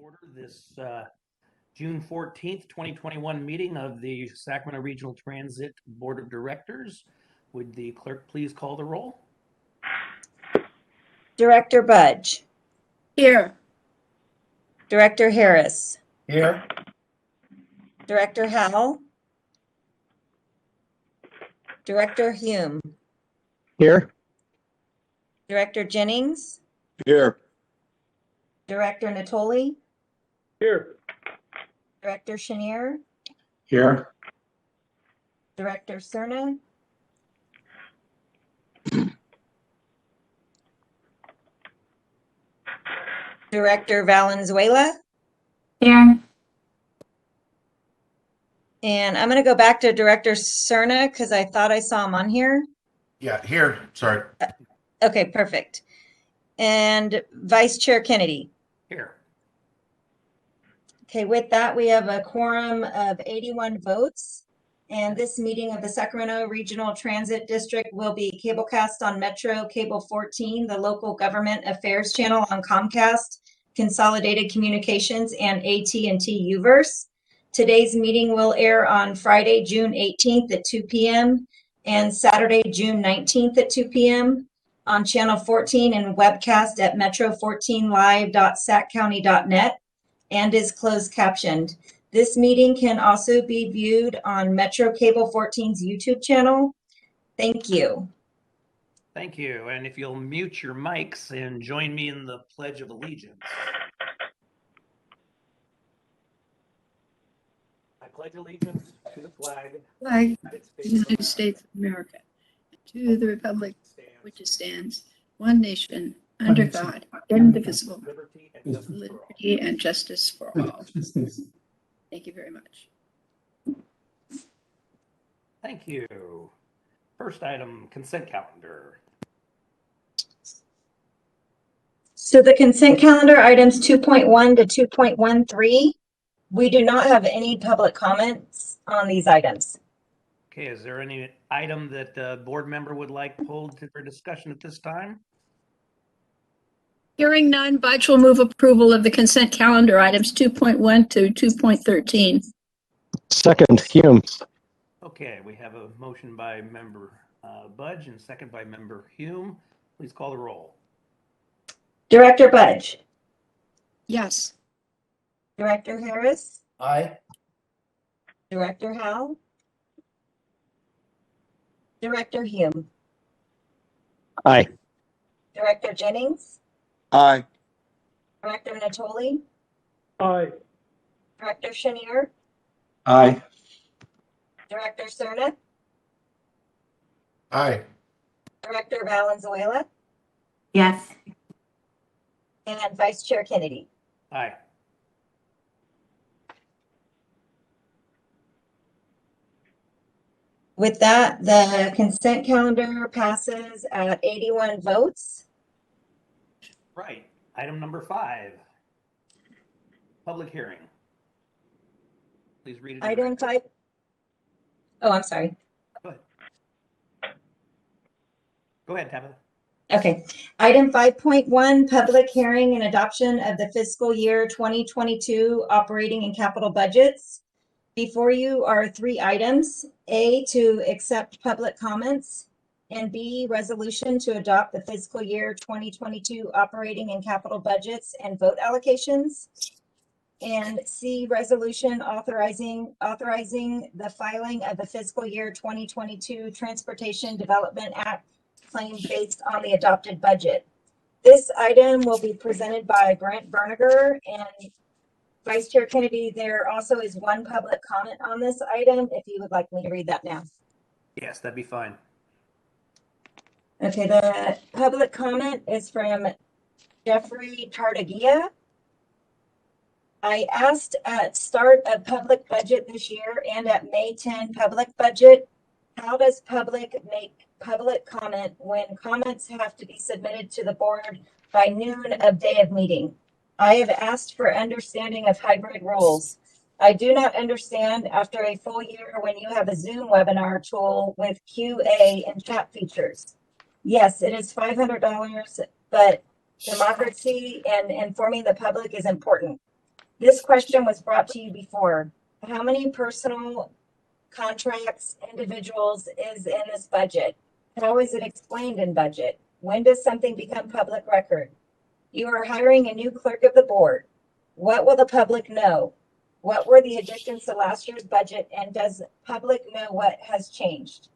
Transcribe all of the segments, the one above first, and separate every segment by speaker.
Speaker 1: order this June 14th, 2021 meeting of the Sacramento Regional Transit Board of Directors. Would the clerk please call the roll?
Speaker 2: Director Budge.
Speaker 3: Here.
Speaker 2: Director Harris.
Speaker 4: Here.
Speaker 2: Director Howell. Director Hume.
Speaker 4: Here.
Speaker 2: Director Jennings.
Speaker 4: Here.
Speaker 2: Director Natoli.
Speaker 4: Here.
Speaker 2: Director Chenier.
Speaker 4: Here.
Speaker 2: Director Cerna. Director Valenzuela.
Speaker 3: Here.
Speaker 2: And I'm going to go back to Director Cerna because I thought I saw him on here.
Speaker 4: Yeah, here. Sorry.
Speaker 2: Okay, perfect. And Vice Chair Kennedy.
Speaker 1: Here.
Speaker 2: Okay, with that, we have a quorum of 81 votes. And this meeting of the Sacramento Regional Transit District will be cablecast on Metro Cable 14, the local government affairs channel on Comcast, Consolidated Communications, and AT&T Uverse. Today's meeting will air on Friday, June 18th at 2 p.m. and Saturday, June 19th at 2 p.m. on Channel 14 and webcast at metro14live.saccounty.net and is closed captioned. This meeting can also be viewed on Metro Cable 14's YouTube channel. Thank you.
Speaker 1: Thank you. And if you'll mute your mics and join me in the Pledge of Allegiance. I pledge allegiance to the flag
Speaker 3: Flag of the United States of America, and to the republic which it stands, one nation, under God, indivisible,
Speaker 1: liberty and
Speaker 3: with
Speaker 1: justice for all.
Speaker 3: liberty and justice for all. Thank you very much.
Speaker 1: Thank you. First item, consent calendar.
Speaker 2: So the consent calendar items 2.1 to 2.13, we do not have any public comments on these items.
Speaker 1: Okay, is there any item that the board member would like pulled for discussion at this time?
Speaker 3: Hearing none, Budge will move approval of the consent calendar items 2.1 to 2.13.
Speaker 4: Second, Hume.
Speaker 1: Okay, we have a motion by member Budge and second by member Hume. Please call the roll.
Speaker 2: Director Budge.
Speaker 3: Yes.
Speaker 2: Director Harris.
Speaker 4: Aye.
Speaker 2: Director Howell. Director Hume.
Speaker 4: Aye.
Speaker 2: Director Jennings.
Speaker 4: Aye.
Speaker 2: Director Natoli.
Speaker 4: Aye.
Speaker 2: Director Chenier.
Speaker 4: Aye.
Speaker 2: Director Cerna.
Speaker 4: Aye.
Speaker 2: Director Valenzuela.
Speaker 3: Yes.
Speaker 2: And Vice Chair Kennedy.
Speaker 1: Aye.
Speaker 2: With that, the consent calendar passes at 81 votes.
Speaker 1: Right. Item number 5. Public hearing. Please read it.
Speaker 2: Item 5. Oh, I'm sorry.
Speaker 1: Go ahead. Go ahead, Tabitha.
Speaker 2: Okay. Item 5.1, public hearing and adoption of the fiscal year 2022 operating and capital budgets. Before you are 3 items: A, to accept public comments, and B, resolution to adopt the fiscal year 2022 operating and capital budgets and vote allocations, and C, resolution authorizing the filing of the fiscal year 2022 Transportation Development Act claim based on the adopted budget. This item will be presented by Brent Berniger and Vice Chair Kennedy. There also is 1 public comment on this item, if you would like me to read that now.
Speaker 1: Yes, that'd be fine.
Speaker 2: Okay, the public comment is from Jeffrey Tartagia. I asked at start of public budget this year and at May 10 public budget, how does public make public comment when comments have to be submitted to the board by noon of day of meeting? I have asked for understanding of hybrid rules. I do not understand after a full year when you have a Zoom webinar tool with QA and chat features. Yes, it is $500, but democracy and informing the public is important. This question was brought to you before. How many personal contracts, individuals is in this budget? How is it explained in budget? When does something become public record? You are hiring a new clerk of the board. What will the public know? What were the additions to last year's budget, and does public know what has changed?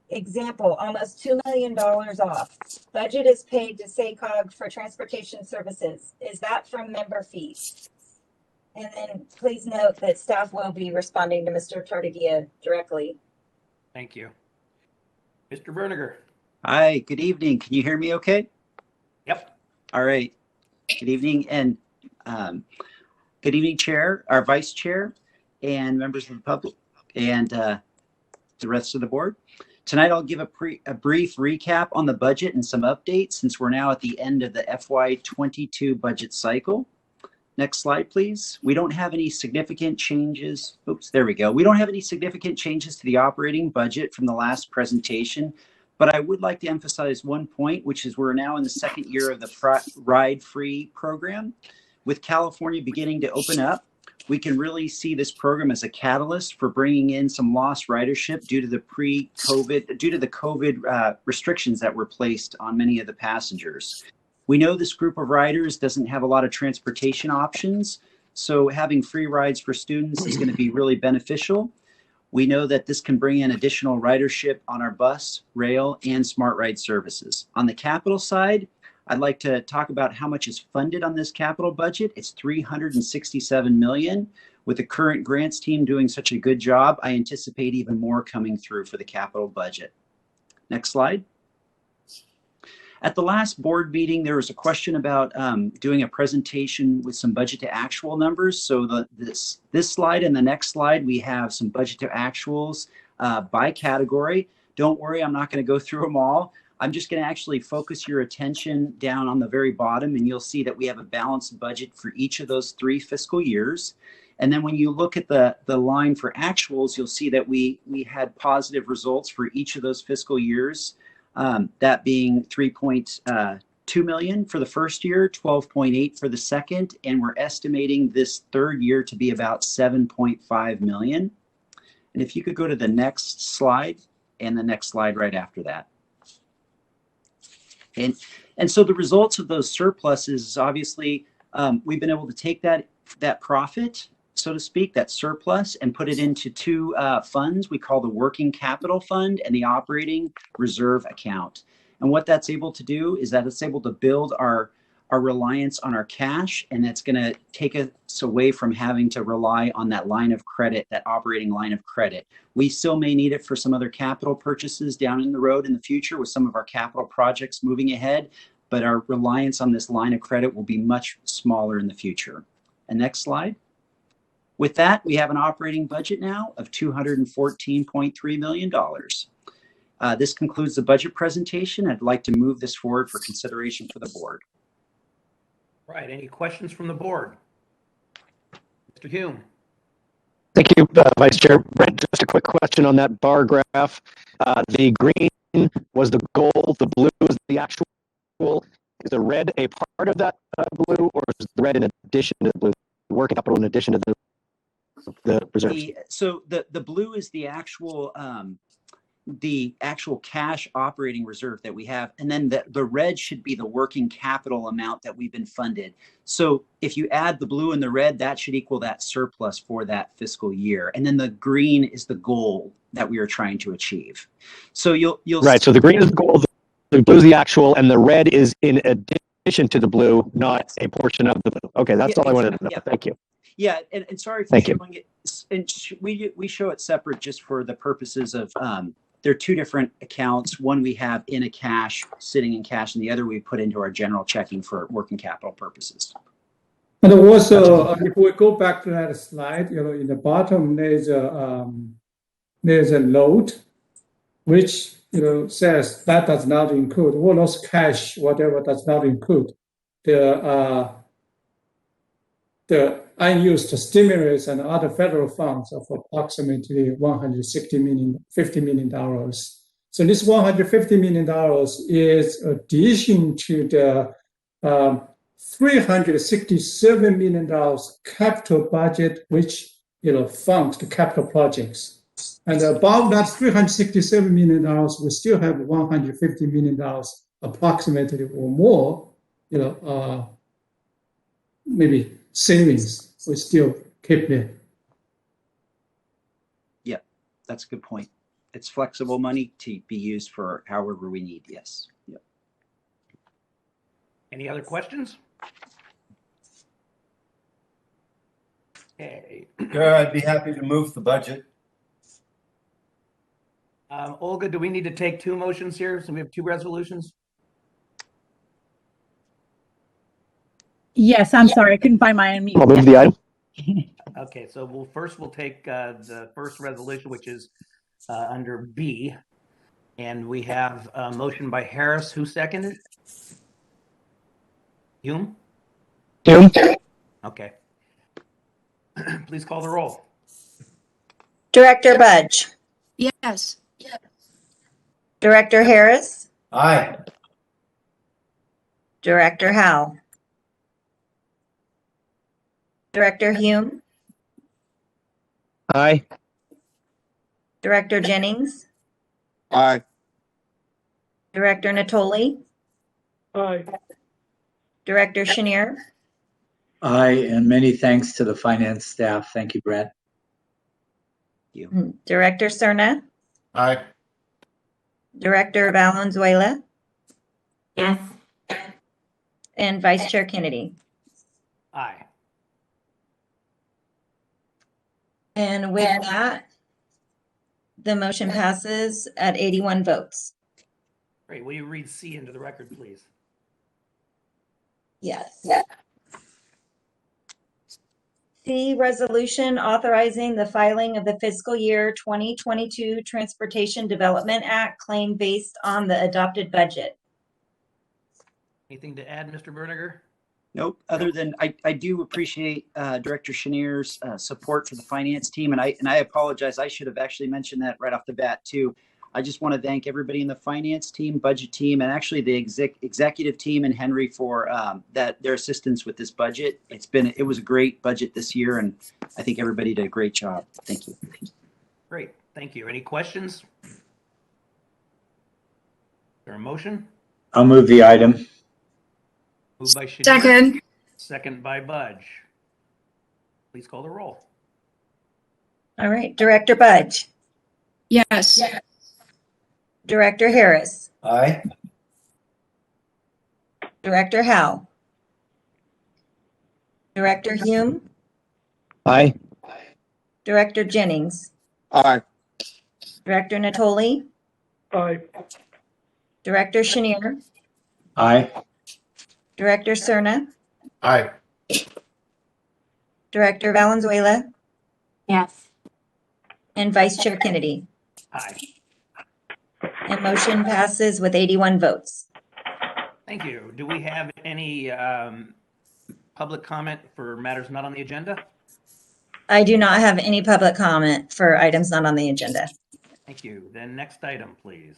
Speaker 2: Example, almost $2 million off. Budget is paid to SACOG for transportation services. Is that from member fees? And then please note that staff will be responding to Mr. Tardigia directly.
Speaker 1: Thank you. Mr. Verniger.
Speaker 5: Hi, good evening. Can you hear me okay?
Speaker 1: Yep.
Speaker 5: All right. Good evening, and good evening, Chair, our Vice Chair, and members of the public, and the rest of the board. Tonight, I'll give a brief recap on the budget and some updates since we're now at the end of the FY22 budget cycle. Next slide, please. We don't have any significant changes. Oops, there we go. We don't have any significant changes to the operating budget from the last presentation, but I would like to emphasize one point, which is we're now in the second year of the ride-free program. With California beginning to open up, we can really see this program as a catalyst for bringing in some lost ridership due to the COVID restrictions that were placed on many of the passengers. We know this group of riders doesn't have a lot of transportation options, so having free rides for students is going to be really beneficial. We know that this can bring in additional ridership on our bus, rail, and smart ride services. On the capital side, I'd like to talk about how much is funded on this capital budget. It's $367 million. With the current grants team doing such a good job, I anticipate even more coming through for the capital budget. Next slide. At the last board meeting, there was a question about doing a presentation with some budget to actual numbers. So this slide and the next slide, we have some budget to actuals by category. Don't worry, I'm not going to go through them all. I'm just going to actually focus your attention down on the very bottom, and you'll see that we have a balanced budget for each of those 3 fiscal years. And then when you look at the line for actuals, you'll see that we had positive results for each of those fiscal years. That being 3.2 million for the first year, 12.8 for the second, and we're estimating this third year to be about 7.5 million. And if you could go to the next slide and the next slide right after that. And so the results of those surpluses is obviously we've been able to take that profit, so to speak, that surplus, and put it into 2 funds we call the working capital fund and the operating reserve account. And what that's able to do is that it's able to build our reliance on our cash, and that's going to take us away from having to rely on that line of credit, that operating line of credit. We still may need it for some other capital purchases down in the road in the future with some of our capital projects moving ahead, but our reliance on this line of credit will be much smaller in the future. And next slide. With that, we have an operating budget now of $214.3 million. This concludes the budget presentation. I'd like to move this forward for consideration for the board.
Speaker 1: Right. Any questions from the board? Mr. Hume.
Speaker 4: Thank you, Vice Chair. Brent, just a quick question on that bar graph. The green was the goal, the blue is the actual. Is the red a part of that blue, or is the red in addition to the blue? The working capital in addition to the reserves?
Speaker 5: So the blue is the actual cash operating reserve that we have, and then the red should be the working capital amount that we've been funded. So if you add the blue and the red, that should equal that surplus for that fiscal year, and then the green is the goal that we are trying to achieve. So you'll
Speaker 4: right. So the green is the goal, the blue is the actual, and the red is in addition to the blue, not a portion of the blue. Okay, that's all I wanted to know.
Speaker 5: Yeah.
Speaker 4: Thank you.
Speaker 5: Yeah, and sorry for
Speaker 4: Thank you.
Speaker 5: showing it. And we show it separate just for the purposes of there are 2 different accounts. One we have in a cash, sitting in cash, and the other we put into our general checking for working capital purposes.
Speaker 6: And also, if we go back to that slide, in the bottom there's a note which says that does not include all those cash, whatever does not include the unused stimulus and other federal funds of approximately $150 million. So this $150 million is addition to the $367 million capital budget, which funds the capital projects. And above that $367 million, we still have $150 million approximately or more, maybe savings we still keep there.
Speaker 5: Yeah, that's a good point. It's flexible money to be used for however we need. Yes. Yep.
Speaker 1: Any other questions? Okay.
Speaker 7: Yeah, I'd be happy to move the budget.
Speaker 1: Olga, do we need to take two motions here? So we have two resolutions?
Speaker 8: Yes, I'm sorry. I couldn't find my unmute.
Speaker 4: I'll move the item.
Speaker 1: Okay, so we'll take the first resolution, which is under B. And we have a motion by Harris. Who seconded? Hume?
Speaker 4: Hume?
Speaker 1: Okay. Please call the roll.
Speaker 2: Director Budge,
Speaker 3: Yes.
Speaker 2: Director Harris,
Speaker 7: Aye.
Speaker 2: Director Howe, Director Hume,
Speaker 4: Aye.
Speaker 2: Director Jennings,
Speaker 7: Aye.
Speaker 2: Director Natoli,
Speaker 6: Aye.
Speaker 2: Director Chenier,
Speaker 9: Aye, and many thanks to the finance staff. Thank you, Brent.
Speaker 2: Director Cerna,
Speaker 7: Aye.
Speaker 2: Director Valenzuela,
Speaker 8: Yes.
Speaker 2: and Vice Chair Kennedy.
Speaker 1: Aye.
Speaker 2: And with that, the motion passes at 81 votes.
Speaker 1: Great. Will you read C into the record, please?
Speaker 2: Yes. C, resolution authorizing the filing of the fiscal year 2022 Transportation Development Act claim based on the adopted budget.
Speaker 1: Anything to add, Mr. Berniger?
Speaker 5: Nope. Other than I do appreciate Director Chenier's support for the finance team, and I apologize. I should have actually mentioned that right off the bat too. I just want to thank everybody in the finance team, budget team, and actually the executive team and Henry for their assistance with this budget. It was a great budget this year, and I think everybody did a great job. Thank you.
Speaker 1: Great. Thank you. Any questions? Is there a motion?
Speaker 9: I'll move the item.
Speaker 1: Moved by Chenier.
Speaker 3: Second.
Speaker 1: Second by Budge. Please call the roll.
Speaker 2: All right, Director Budge,
Speaker 3: Yes.
Speaker 2: Director Harris,
Speaker 7: Aye.
Speaker 2: Director Howe, Director Hume,
Speaker 4: Aye.
Speaker 2: Director Jennings,
Speaker 7: Aye.
Speaker 2: Director Natoli,
Speaker 6: Aye.
Speaker 2: Director Chenier,
Speaker 9: Aye.
Speaker 2: Director Cerna,
Speaker 7: Aye.
Speaker 2: Director Valenzuela,
Speaker 8: Yes.
Speaker 2: and Vice Chair Kennedy.
Speaker 1: Aye.
Speaker 2: And motion passes with 81 votes.
Speaker 1: Thank you. Do we have any public comment for matters not on the agenda?
Speaker 2: I do not have any public comment for items not on the agenda.
Speaker 1: Thank you. Then next item, please.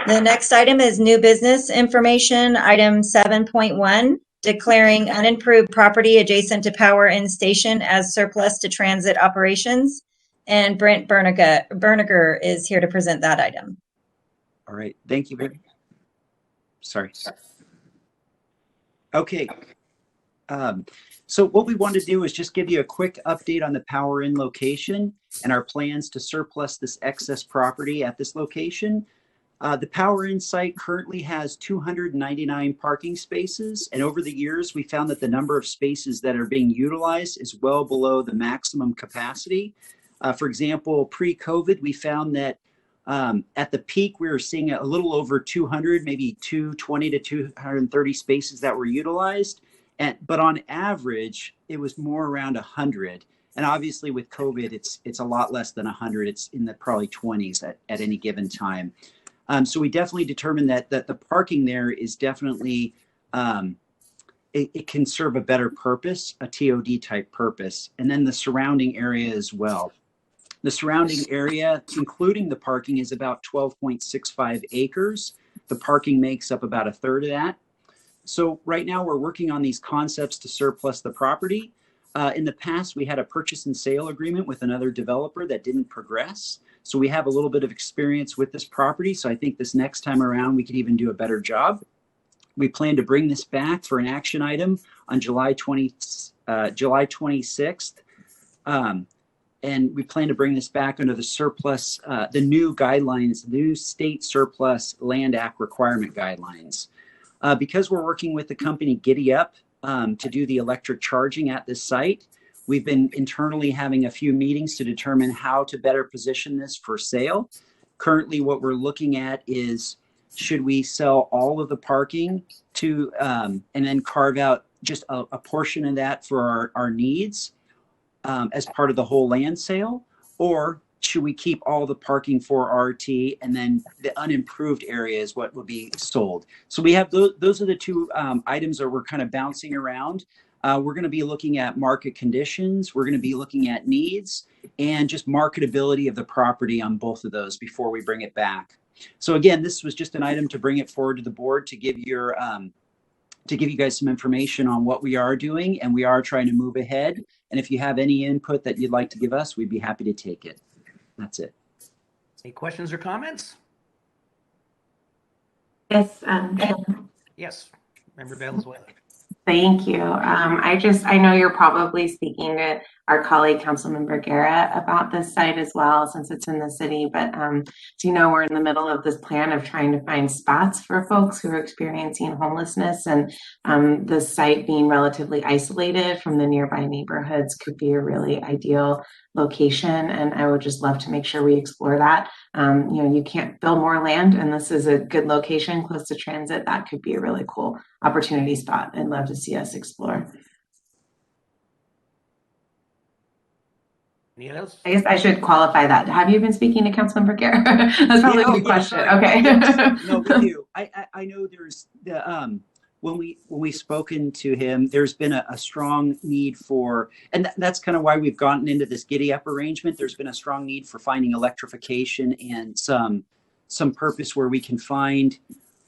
Speaker 2: The next item is new business information, item 7.1, declaring unimproved property adjacent to power end station as surplus to transit operations. And Brent Berniger is here to present that item.
Speaker 5: All right. Thank you. Sorry. Okay. So what we want to do is just give you a quick update on the power in location and our plans to surplus this excess property at this location. The power in site currently has 299 parking spaces, and over the years we found that the number of spaces that are being utilized is well below the maximum capacity. For example, pre-COVID, we found that at the peak we were seeing a little over 200, maybe 220 to 230 spaces that were utilized, but on average it was more around 100. And obviously with COVID, it's a lot less than 100. It's in the probably 20s at any given time. So we definitely determined that the parking there is definitely, it can serve a better purpose, a TOD type purpose, and then the surrounding area as well. The surrounding area, including the parking, is about 12.65 acres. The parking makes up about a third of that. So right now we're working on these concepts to surplus the property. In the past, we had a purchase and sale agreement with another developer that didn't progress. So we have a little bit of experience with this property. So I think this next time around, we could even do a better job. We plan to bring this back for an action item on July 26th. And we plan to bring this back under the surplus, the new guidelines, the new state surplus land act requirement guidelines. Because we're working with the company Giddy Up to do the electric charging at this site, we've been internally having a few meetings to determine how to better position this for sale. Currently, what we're looking at is, should we sell all of the parking to and then carve out just a portion of that for our needs as part of the whole land sale? Or should we keep all the parking for RT and then the unimproved area is what will be sold? So we have those are the two items that we're kind of bouncing around. We're going to be looking at market conditions. We're going to be looking at needs and just marketability of the property on both of those before we bring it back. So again, this was just an item to bring it forward to the board to give your to give you guys some information on what we are doing, and we are trying to move ahead. And if you have any input that you'd like to give us, we'd be happy to take it. That's it.
Speaker 1: Any questions or comments?
Speaker 10: Yes,
Speaker 1: Yes, Member Valenzuela.
Speaker 10: thank you. I know you're probably speaking to our colleague, Councilmember Guerra, about this site as well, since it's in the city. But do you know we're in the middle of this plan of trying to find spots for folks who are experiencing homelessness, and the site being relatively isolated from the nearby neighborhoods could be a really ideal location. And I would just love to make sure we explore that. You can't build more land, and this is a good location close to transit. That could be a really cool opportunity spot. I'd love to see us explore.
Speaker 1: Any else?
Speaker 10: I guess I should qualify that. Have you been speaking to Councilmember Guerra? That's probably a good question. Okay.
Speaker 5: Yes. No, we do. I know there's the when we've spoken to him, there's been a strong need for, and that's kind of why we've gotten into this Giddy Up arrangement. There's been a strong need for finding electrification and some purpose where we can find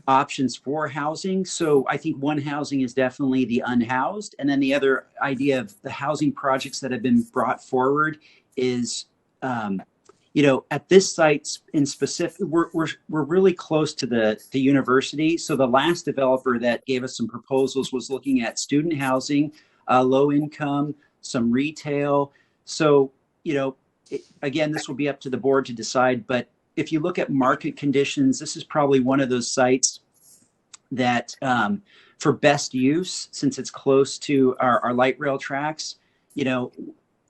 Speaker 5: options for housing. So I think one housing is definitely the unhoused, and then the other idea of the housing projects that have been brought forward is at this site in specific, we're really close to the university. So the last developer that gave us some proposals was looking at student housing, low income, some retail. So, again, this will be up to the board to decide. But if you look at market conditions, this is probably one of those sites that for best use, since it's close to our light rail tracks,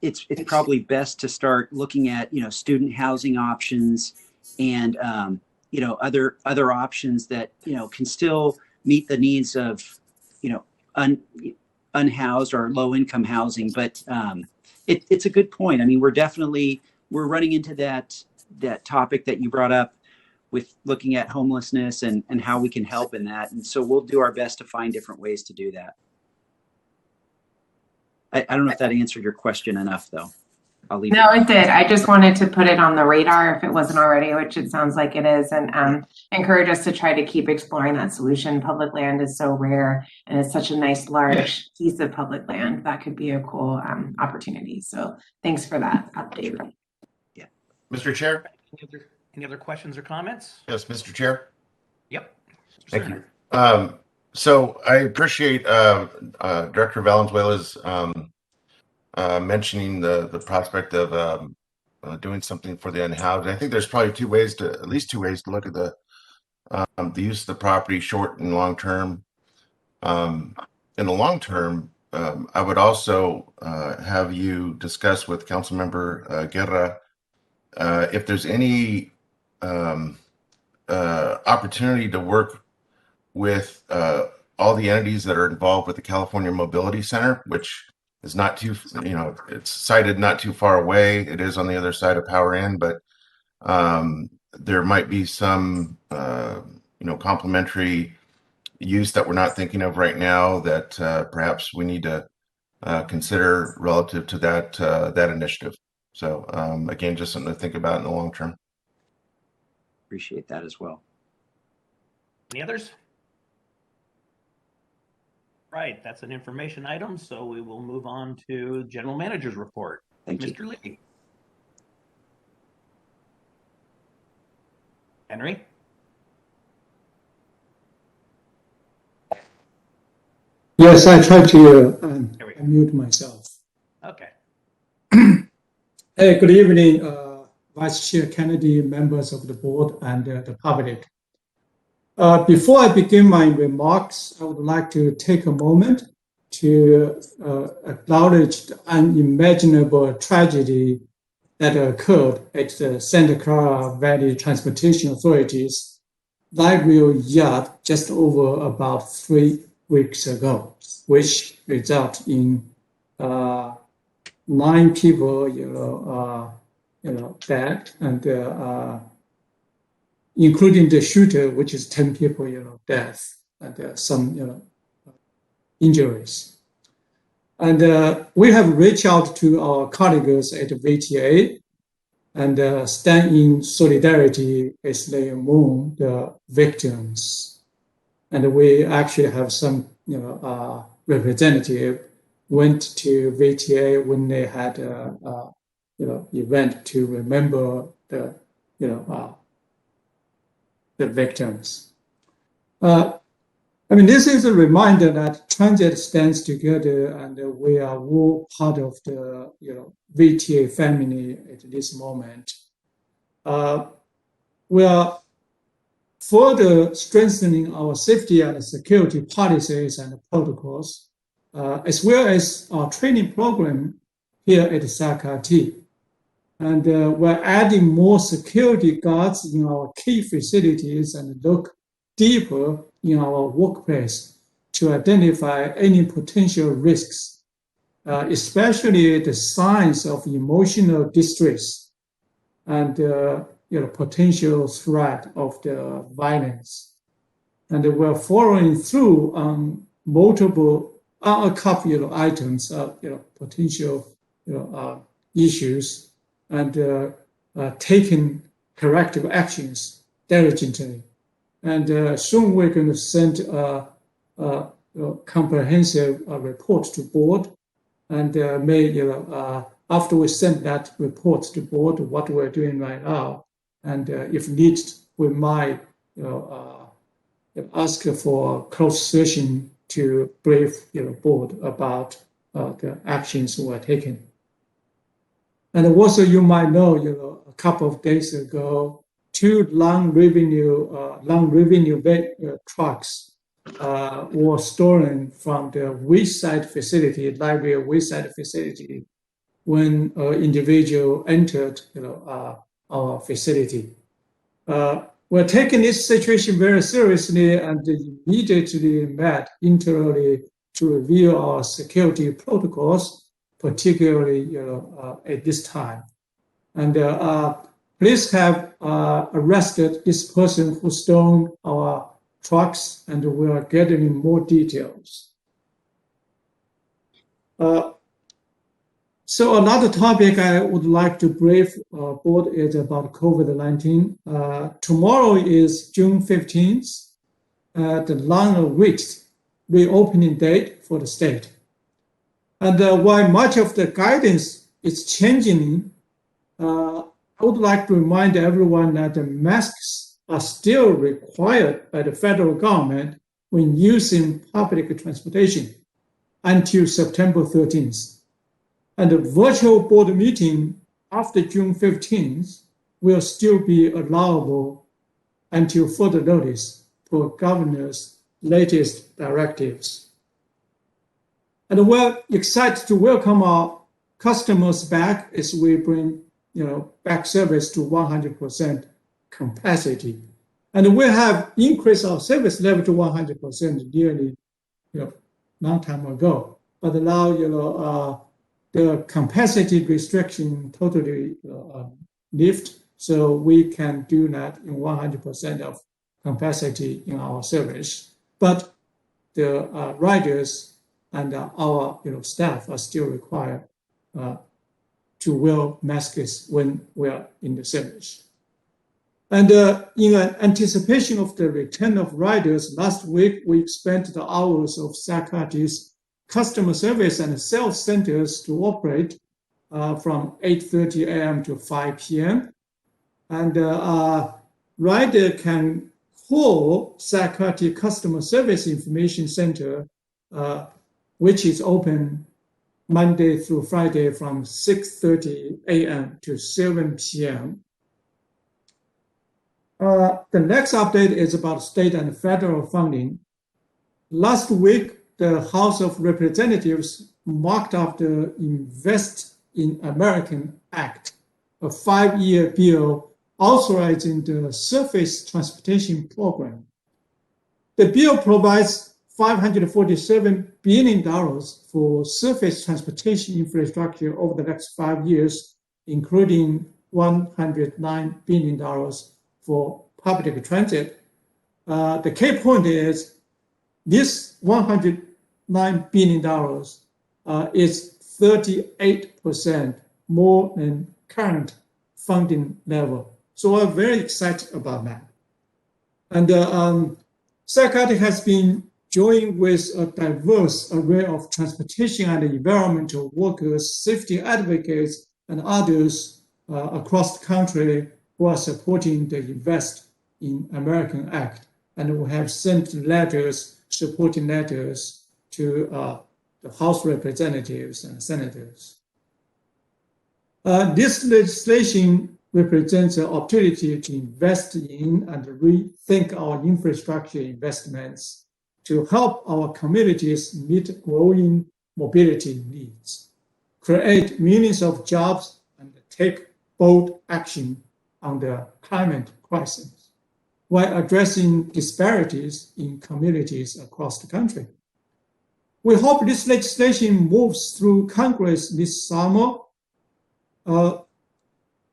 Speaker 5: it's probably best to start looking at student housing options and other options that can still meet the needs of unhoused or low income housing. But it's a good point. I mean, we're running into that topic that you brought up with looking at homelessness and how we can help in that. And so we'll do our best to find different ways to do that. I don't know if that answered your question enough, though. I'll leave
Speaker 10: No, it did. I just wanted to put it on the radar if it wasn't already, which it sounds like it is, and encourage us to try to keep exploring that solution. Public land is so rare, and it's such a nice, large piece of public land. That could be a cool opportunity. So thanks for that update.
Speaker 5: Yeah.
Speaker 7: Mr. Chair?
Speaker 1: Any other questions or comments?
Speaker 7: Yes, Mr. Chair.
Speaker 1: Yep.
Speaker 7: Thank you. So I appreciate Director Valenzuela's mentioning the prospect of doing something for the unhoused. I think there's probably at least two ways to look at the use of the property, short and long term. In the long term, I would also have you discuss with Councilmember Guerra if there's any opportunity to work with all the entities that are involved with the California Mobility Center, which is not too, it's sited not too far away. It is on the other side of Power Inn, but there might be some, complementary use that we're not thinking of right now that perhaps we need to consider relative to that initiative. So again, just something to think about in the long term.
Speaker 5: Appreciate that as well.
Speaker 1: Any others? Right, that's an information item, so we will move on to General Manager's report.
Speaker 5: Thank you.
Speaker 1: Mr. Lee. Henry?
Speaker 6: Yes, I tried to
Speaker 1: There we go.
Speaker 6: unmute myself.
Speaker 1: Okay.
Speaker 6: Hey, good evening, Vice Chair Kennedy, members of the board, and the public. Before I begin my remarks, I would like to take a moment to acknowledge the unimaginable tragedy that occurred at the Santa Clara Valley Transportation Authority's light rail yard just over about 3 weeks ago, which resulted in 9 people, dead, and including the shooter, which is 10 people, death, and some, injuries. And we have reached out to our colleagues at VTA and stand in solidarity as they mourn the victims. And we actually have some, representative went to VTA when they had event to remember the victims. This is a reminder that transit stands together, and we are all part of the VTA family at this moment. We are further strengthening our safety and security policies and protocols, as well as our training program here at SacRT. And we're adding more security guards in our key facilities and look deeper in our workplace to identify any potential risks, especially the signs of emotional distress and potential threat of the violence. And we're following through on a couple of items of potential issues, and taking corrective actions diligently. And soon we're going to send a comprehensive report to board, and after we send that report to board, what we're doing right now, and if needed, we might ask for a closed session to brief board about the actions we're taking. And also, you might know, a couple of days ago, 2 long revenue trucks were stolen from the Wayside facility, library Wayside facility, when an individual entered, our facility. We're taking this situation very seriously and immediately met internally to review our security protocols, particularly at this time. And police have arrested this person who stole our trucks, and we are gathering more details. So another topic I would like to brief board is about COVID-19. Tomorrow is June 15th, the long-awaited reopening date for the state. And while much of the guidance is changing, I would like to remind everyone that the masks are still required by the federal government when using public transportation until September 13th. And the virtual board meeting after June 15th will still be allowable until further notice for governor's latest directives. And we're excited to welcome our customers back as we bring, back service to 100% capacity. And we have increased our service level to 100% nearly, long time ago. But now, the capacity restriction totally lift, so we can do that in 100% of capacity in our service. But the riders and our staff are still required to wear masks when we are in the service. And in anticipation of the return of riders, last week we expanded the hours of SacRT's customer service and sales centers to operate from 8:30 a.m. to 5 p.m. And rider can call SacRT Customer Service Information Center, which is open Monday through Friday from 6:30 a.m. to 7 p.m. The next update is about state and federal funding. Last week, the House of Representatives marked up the Invest in American Act, a 5-year bill authorizing the Surface Transportation Program. The bill provides $547 billion for surface transportation infrastructure over the next 5 years, including $109 billion for public transit. The key point is this $109 billion is 38% more than current funding level. So we're very excited about that. And SacRT has been joined with a diverse array of transportation and environmental workers, safety advocates, and others across the country who are supporting the Invest in American Act. And we have sent letters, supporting letters to the House representatives and senators. This legislation represents an opportunity to invest in and rethink our infrastructure investments to help our communities meet growing mobility needs, create millions of jobs, and take bold action on the climate crisis, while addressing disparities in communities across the country. We hope this legislation moves through Congress this summer.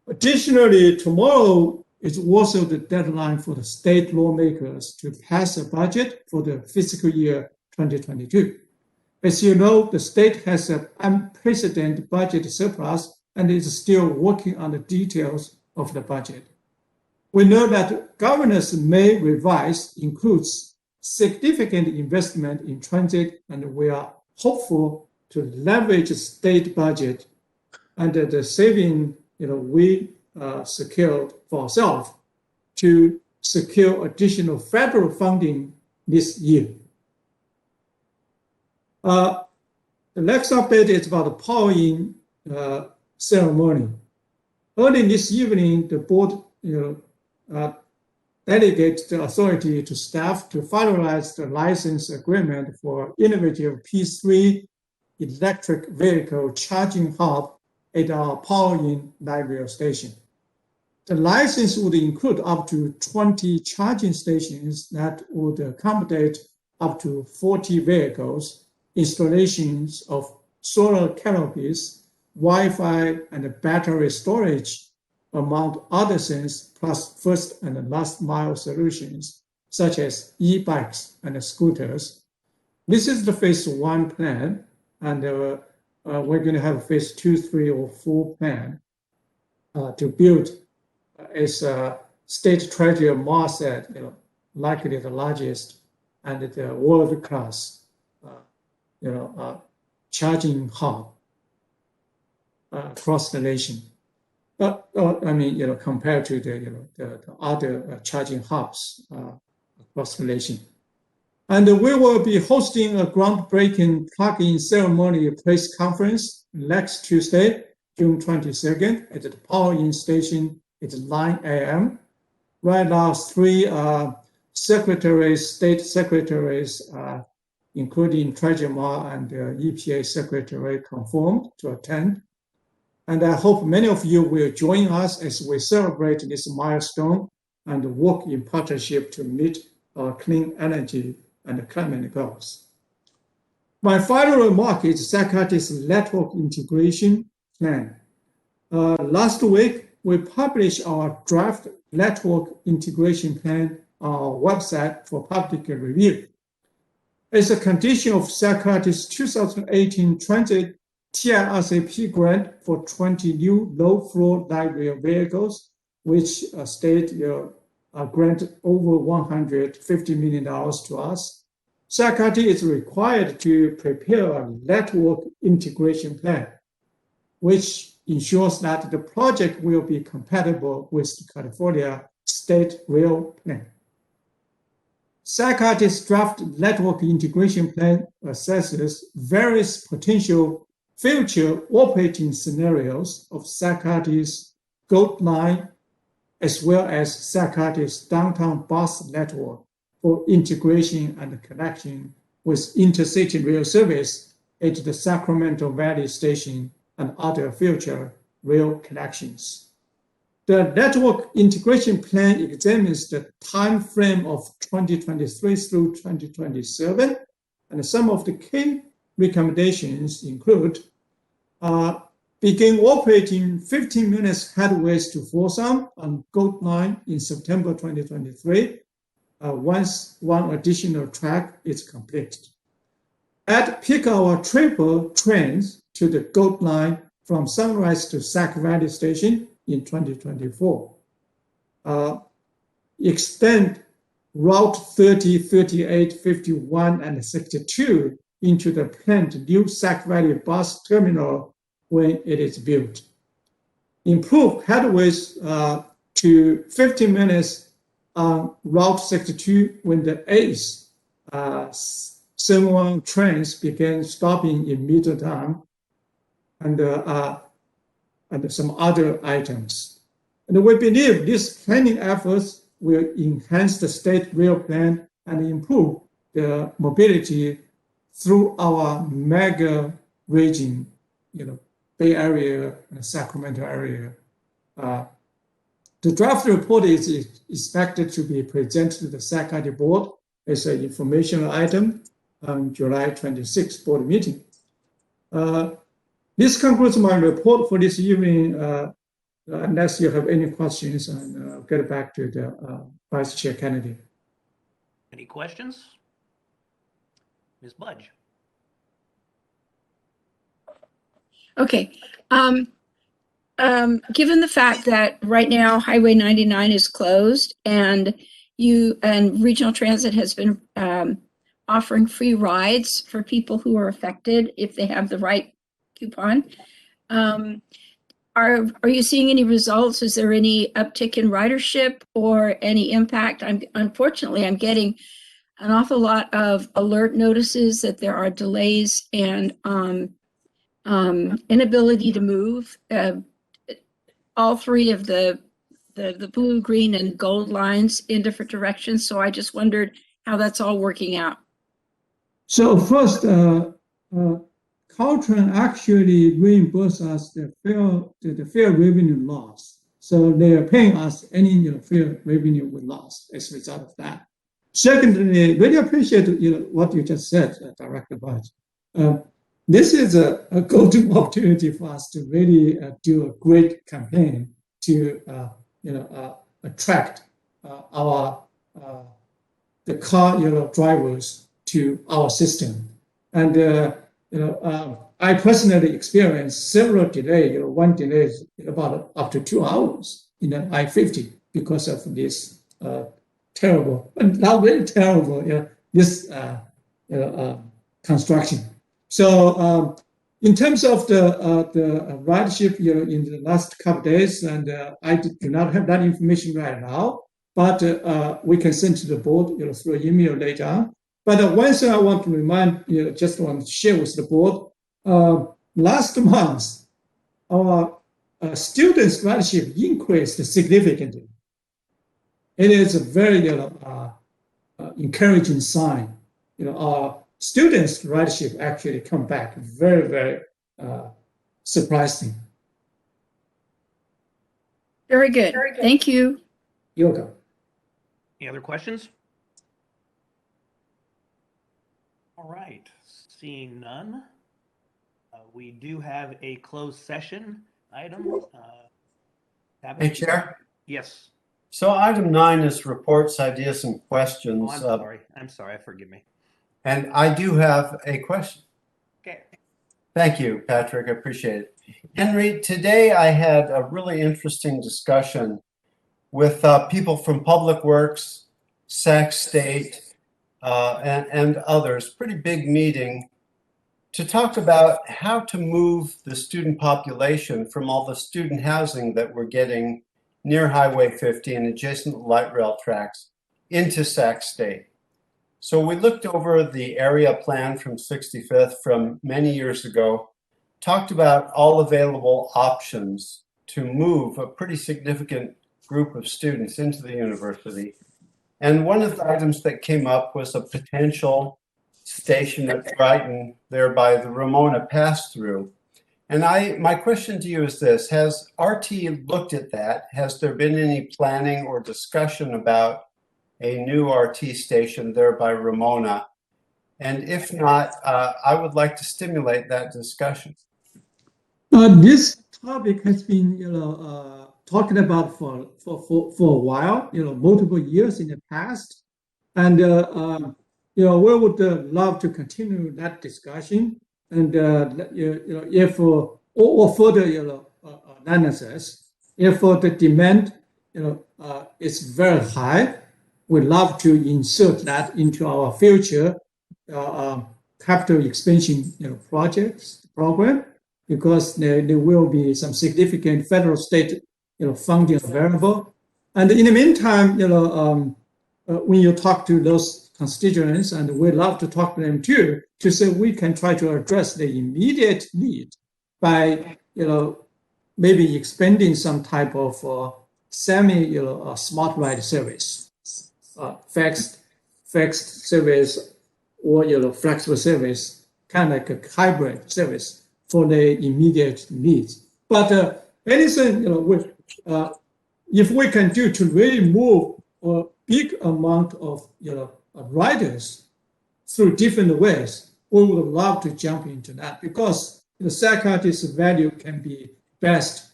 Speaker 6: Additionally, tomorrow is also the deadline for the state lawmakers to pass a budget for the fiscal year 2022. As you know, the state has an unprecedented budget surplus and is still working on the details of the budget. We know that governors may revise includes significant investment in transit, and we are hopeful to leverage the state budget and the saving we secured for ourselves to secure additional federal funding this year. The next update is about the powering ceremony. Early this evening, the board delegated the authority to staff to finalize the license agreement for innovative P3 electric vehicle charging hub at our Powering light rail station. The license would include up to 20 charging stations that would accommodate up to 40 vehicles, installations of solar canopies, Wi-Fi, and battery storage, among other things, plus first and last mile solutions, such as e-bikes and scooters. This is the phase 1 plan, and we're going to have a phase 2, 3, or 4 plan to build, as State Treasurer Ma said, likely the largest and the world-class, charging hub across the nation. Compared to the other charging hubs across the nation. And we will be hosting a groundbreaking plug-in ceremony press conference next Tuesday, June 22nd, at the Powering Station at 9 a.m. Right now, 3 state secretaries, including Treasurer Ma and EPA Secretary, confirmed to attend. And I hope many of you will join us as we celebrate this milestone and work in partnership to meet our clean energy and climate goals. My final remark is SacRT's network integration plan. Last week, we published our draft network integration plan on our website for public review. As a condition of SacRT's 2018 Transit TIRCP grant for 20 new low-floor light rail vehicles, which state granted over $150 million to us. SacRT is required to prepare a network integration plan, which ensures that the project will be compatible with the California State Rail Plan. SacRT's draft network integration plan assesses various potential future operating scenarios of SacRT's Gold Line as well as SacRT's downtown bus network for integration and connection with intercity rail service at the Sacramento Valley Station and other future rail connections. The network integration plan examines the time frame of 2023 through 2027, and some of the key recommendations include begin operating 15 minutes headways to Folsom on Gold Line in September 2023, once one additional track is completed. Add peak hour triple trains to the Gold Line from Sunrise to Sac Valley Station in 2024. Extend Route 30, 38, 51, and 62 into the planned new Sac Valley bus terminal when it is built. Improve headways to 15 minutes on Route 62 when the ACE 71 trains begin stopping in Middletown, and some other items. And we believe these planning efforts will enhance the state rail plan and improve the mobility through our mega region, Bay Area and Sacramento area. The draft report is expected to be presented to the SacRT board as an informational item on July 26th board meeting. This concludes my report for this evening. Unless you have any questions, and I'll get back to the Vice Chair Kennedy.
Speaker 1: Any questions? Ms. Budge.
Speaker 3: Okay. Given the fact that right now Highway 99 is closed and Regional Transit has been offering free rides for people who are affected if they have the right coupon, are you seeing any results? Is there any uptick in ridership or any impact? Unfortunately, I'm getting an awful lot of alert notices that there are delays and inability to move. All three of the blue, green, and gold lines in different directions. So I just wondered how that's all working out.
Speaker 6: So first, Caltrans actually reimburse us the fair revenue loss. So they are paying us any fair revenue we lost as a result of that. Secondly, really appreciate what you just said, Director Budge. This is a golden opportunity for us to really do a great campaign to attract the car drivers to our system. And I personally experienced several delays. One delay is about up to 2 hours in the I-50 because of this terrible, not very terrible, this construction. So in terms of the ridership, in the last couple of days, and I do not have that information right now, but we can send to the board, through email later. But one thing I want to remind, just want to share with the board, last month, our students' ridership increased significantly. It is a very encouraging sign. Our students' ridership actually come back very, very surprising.
Speaker 3: Very good. Thank you.
Speaker 6: You're welcome.
Speaker 1: Any other questions? All right, seeing none, we do have a closed session item.
Speaker 11: Hey, Chair.
Speaker 1: Yes.
Speaker 11: So item 9 is reports, ideas, and questions.
Speaker 1: Oh, I'm sorry. Forgive me.
Speaker 11: And I do have a question.
Speaker 1: Okay.
Speaker 11: Thank you, Patrick. I appreciate it. Henry, today I had a really interesting discussion with people from Public Works, Sac State, and others. Pretty big meeting to talk about how to move the student population from all the student housing that we're getting near Highway 50 and adjacent light rail tracks into Sac State. So we looked over the area plan from 65th from many years ago, talked about all available options to move a pretty significant group of students into the university. And one of the items that came up was a potential station at Brighton there by the Ramona pass-through. And my question to you is this: has RT looked at that? Has there been any planning or discussion about a new RT station there by Ramona? And if not, I would like to stimulate that discussion.
Speaker 6: This topic has been, talking about for a while, multiple years in the past, and we would love to continue that discussion, and if or further, analysis, if the demand, is very high, we'd love to insert that into our future capital expansion, projects program, because there will be some significant federal state funding available. And in the meantime, when you talk to those constituents, and we love to talk to them too, to say we can try to address the immediate need by maybe expanding some type of semi smart ride service, fixed service, or flexible service, kind of like a hybrid service for the immediate needs. But anything, if we can do to really move a big amount of, riders through different ways, we would love to jump into that, because the SacRT's value can be best,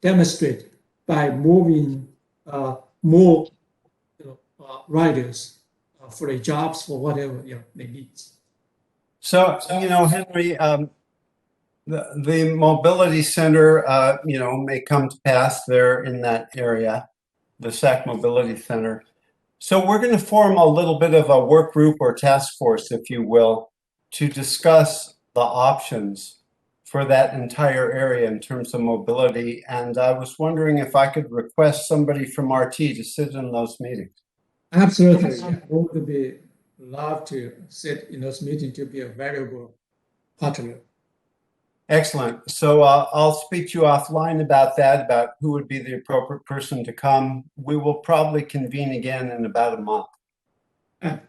Speaker 6: demonstrated by moving more, riders for their jobs, for whatever they need.
Speaker 11: So, Henry, the mobility center, may come to pass there in that area, the SAC Mobility Center. So we're going to form a little bit of a work group or task force, if you will, to discuss the options for that entire area in terms of mobility. And I was wondering if I could request somebody from RT to sit in those meetings.
Speaker 6: Absolutely. Yeah. We would be love to sit in those meetings to be a valuable partner.
Speaker 11: Excellent. So I'll speak to you offline about that, about who would be the appropriate person to come. We will probably convene again in about a month.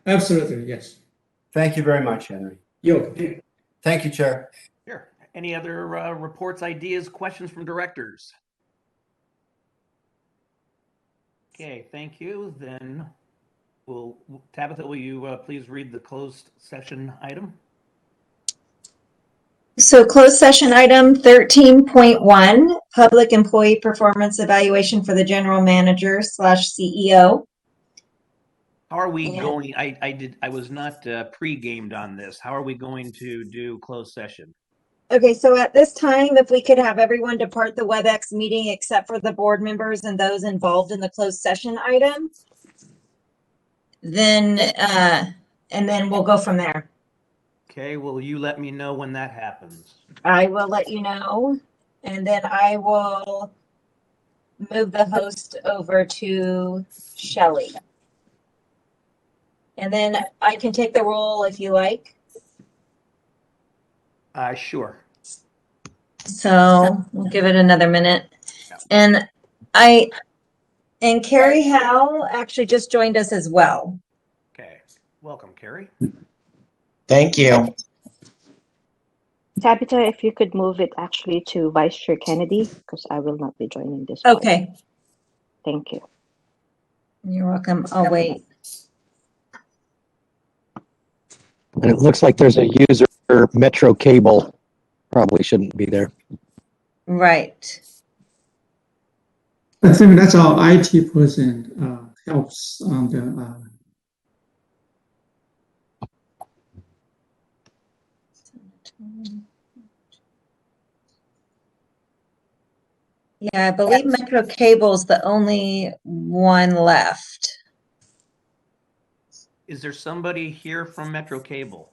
Speaker 6: Absolutely, yes.
Speaker 11: Thank you very much, Henry. Thank you, Chair.
Speaker 1: Sure. Any other reports, ideas, questions from directors? Okay, thank you. Then Tabitha, will you please read the closed session item?
Speaker 2: So closed session item 13.1, public employee performance evaluation for the general manager / CEO.
Speaker 1: How are we going? I was not pre-gamed on this. How are we going to do closed session?
Speaker 2: Okay, so at this time, if we could have everyone depart the WebEx meeting except for the board members and those involved in the closed session item, then and then we'll go from there.
Speaker 1: Okay, will you let me know when that happens?
Speaker 2: I will let you know, and then I will move the host over to Shelley. And then I can take the roll if you like.
Speaker 1: Sure.
Speaker 2: So we'll give it another minute. And Carrie Howe actually just joined us as well.
Speaker 1: Okay, welcome, Carrie.
Speaker 12: Thank you.
Speaker 8: Tabitha, if you could move it actually to Vice Chair Kennedy, because I will not be joining this call.
Speaker 2: Okay.
Speaker 8: Thank you.
Speaker 2: You're welcome. I'll wait.
Speaker 4: And it looks like there's a user Metro cable. Probably shouldn't be there.
Speaker 2: Right.
Speaker 6: I think that's our IT person helps on the.
Speaker 2: Yeah, I believe Metro Cable's the only one left.
Speaker 1: Is there somebody here from Metro Cable?